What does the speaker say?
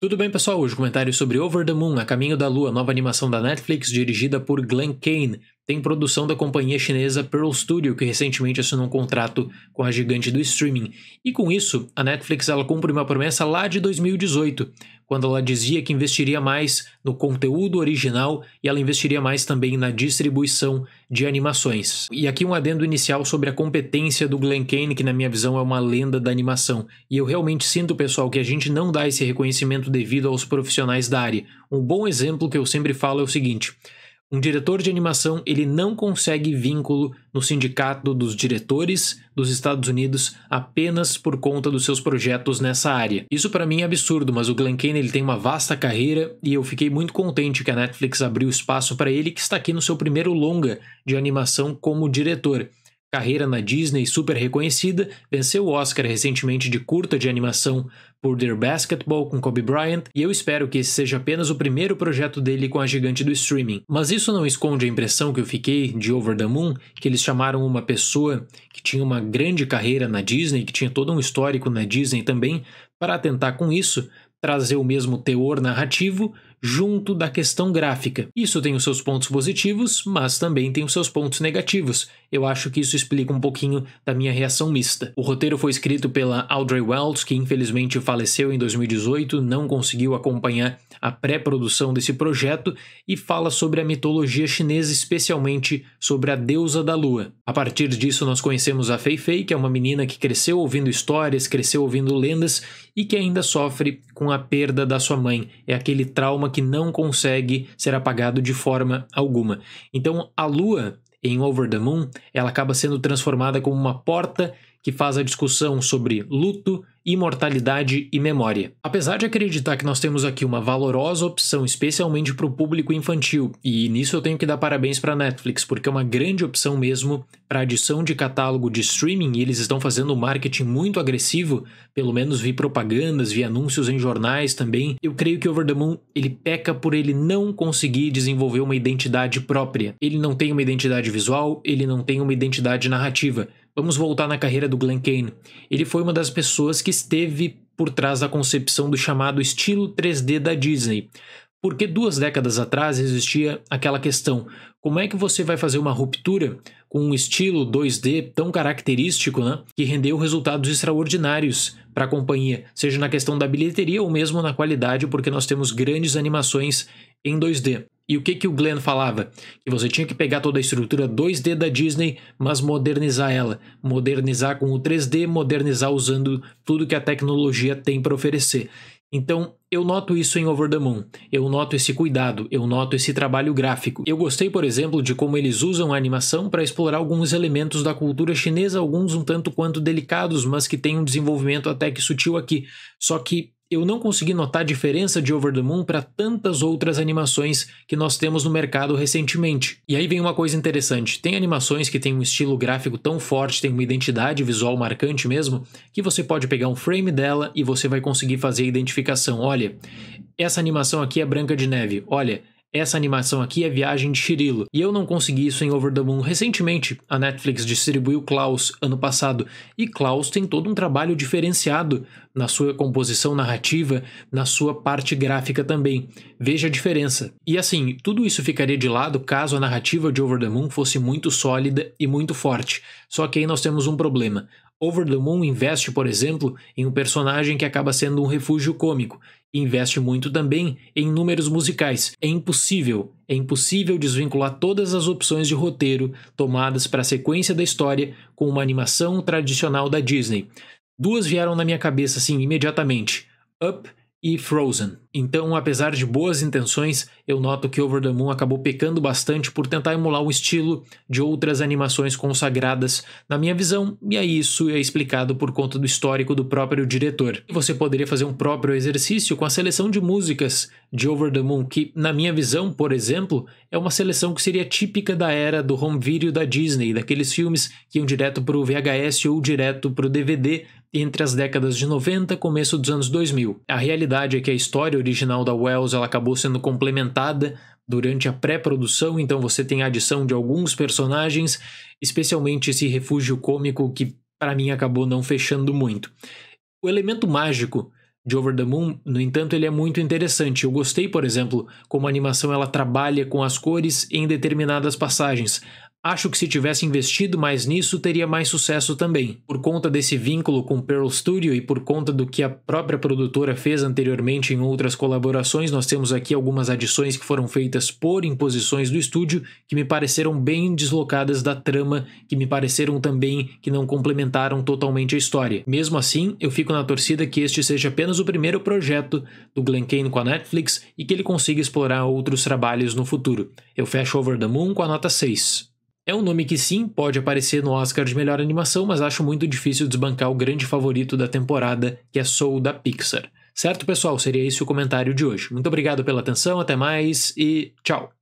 Tudo bem, pessoal? Hoje comentário sobre Over the Moon, A Caminho da Lua, nova animação da Netflix dirigida por Glenn Kane. Tem produção da companhia chinesa Pearl Studio, que recentemente assinou um contrato com a gigante do streaming. E com isso, a Netflix cumpre uma promessa lá de 2018, quando ela dizia que investiria mais no conteúdo original e ela investiria mais também na distribuição de animações. E aqui um adendo inicial sobre a competência do Glenn Kane, que na minha visão é uma lenda da animação. E eu realmente sinto, pessoal, que a gente não dá esse reconhecimento devido aos profissionais da área. Um bom exemplo que eu sempre falo é o seguinte: um diretor de animação, ele não consegue vínculo no sindicato dos diretores dos Estados Unidos apenas por conta dos seus projetos nessa área. Isso para mim é absurdo, mas o Glenn Kane ele tem uma vasta carreira e eu fiquei muito contente que a Netflix abriu espaço para ele, que está aqui no seu primeiro longa de animação como diretor. Carreira na Disney super reconhecida, venceu o Oscar recentemente de curta de animação por Dear Basketball com Kobe Bryant, e eu espero que esse seja apenas o primeiro projeto dele com a gigante do streaming. Mas isso não esconde a impressão que eu fiquei de Over the Moon, que eles chamaram uma pessoa que tinha uma grande carreira na Disney, que tinha todo um histórico na Disney também, para tentar com isso trazer o mesmo teor narrativo junto da questão gráfica. Isso tem os seus pontos positivos, mas também tem os seus pontos negativos. Eu acho que isso explica um pouquinho da minha reação mista. O roteiro foi escrito pela Audrey Wells, que infelizmente faleceu em 2018, não conseguiu acompanhar a pré-produção desse projeto, e fala sobre a mitologia chinesa, especialmente sobre a deusa da lua. A partir disso nós conhecemos a Fei Fei, que é uma menina que cresceu ouvindo histórias, cresceu ouvindo lendas e que ainda sofre com a perda da sua mãe. É aquele trauma que não consegue ser apagado de forma alguma. Então a lua em Over the Moon, ela acaba sendo transformada como uma porta que faz a discussão sobre luto, imortalidade e memória. Apesar de acreditar que nós temos aqui uma valorosa opção, especialmente para o público infantil, e nisso eu tenho que dar parabéns para a Netflix, porque é uma grande opção mesmo para adição de catálogo de streaming, e eles estão fazendo um marketing muito agressivo, pelo menos vi propagandas, vi anúncios em jornais também. Eu creio que Over the Moon, ele peca por ele não conseguir desenvolver uma identidade própria. Ele não tem uma identidade visual, ele não tem uma identidade narrativa. Vamos voltar na carreira do Glenn Kane. Ele foi uma das pessoas que esteve por trás da concepção do chamado estilo 3D da Disney. Porque 2 décadas atrás existia aquela questão: como é que você vai fazer uma ruptura com um estilo 2D tão característico, né, que rendeu resultados extraordinários para a companhia, seja na questão da bilheteria ou mesmo na qualidade, porque nós temos grandes animações em 2D. E o que o Glenn falava? Que você tinha que pegar toda a estrutura 2D da Disney, mas modernizar ela. Modernizar com o 3D, modernizar usando tudo que a tecnologia tem para oferecer. Então, eu noto isso em Over the Moon. Eu noto esse cuidado, eu noto esse trabalho gráfico. Eu gostei, por exemplo, de como eles usam a animação para explorar alguns elementos da cultura chinesa, alguns um tanto quanto delicados, mas que têm um desenvolvimento até que sutil aqui. Só que eu não consegui notar a diferença de Over the Moon para tantas outras animações que nós temos no mercado recentemente. E aí vem uma coisa interessante: tem animações que têm um estilo gráfico tão forte, tem uma identidade visual marcante mesmo, que você pode pegar um frame dela e você vai conseguir fazer a identificação. Olha, essa animação aqui é Branca de Neve. Olha, essa animação aqui é Viagem de Chihiro. E eu não consegui isso em Over the Moon. Recentemente, a Netflix distribuiu Klaus ano passado. E Klaus tem todo um trabalho diferenciado na sua composição narrativa, na sua parte gráfica também. Veja a diferença. E assim, tudo isso ficaria de lado caso a narrativa de Over the Moon fosse muito sólida e muito forte. Só que aí nós temos um problema. Over the Moon investe, por exemplo, em um personagem que acaba sendo um refúgio cômico. E investe muito também em números musicais. É impossível desvincular todas as opções de roteiro tomadas para a sequência da história com uma animação tradicional da Disney. 2 vieram na minha cabeça assim imediatamente: Up e Frozen. Então, apesar de boas intenções, eu noto que Over the Moon acabou pecando bastante por tentar emular o estilo de outras animações consagradas, na minha visão, e aí isso é explicado por conta do histórico do próprio diretor. E você poderia fazer um próprio exercício com a seleção de músicas de Over the Moon, que, na minha visão, por exemplo, é uma seleção que seria típica da era do home video da Disney, daqueles filmes que iam direto para o VHS ou direto para o DVD, entre as décadas de 90 e começo dos anos 2000. A realidade é que a história original da Wells ela acabou sendo complementada durante a pré-produção, então você tem a adição de alguns personagens, especialmente esse refúgio cômico que para mim acabou não fechando muito. O elemento mágico de Over the Moon, no entanto, ele é muito interessante. Eu gostei, por exemplo, como a animação ela trabalha com as cores em determinadas passagens. Acho que se tivesse investido mais nisso, teria mais sucesso também. Por conta desse vínculo com Pearl Studio e por conta do que a própria produtora fez anteriormente em outras colaborações, nós temos aqui algumas adições que foram feitas por imposições do estúdio, que me pareceram bem deslocadas da trama, que me pareceram também que não complementaram totalmente a história. Mesmo assim, eu fico na torcida que este seja apenas o primeiro projeto do Glen Kane com a Netflix e que ele consiga explorar outros trabalhos no futuro. Eu fecho Over the Moon com a nota 6. É um nome que sim, pode aparecer no Oscar de melhor animação, mas acho muito difícil desbancar o grande favorito da temporada, que é Soul da Pixar. Certo, pessoal? Seria esse o comentário de hoje. Muito obrigado pela atenção, até mais e tchau!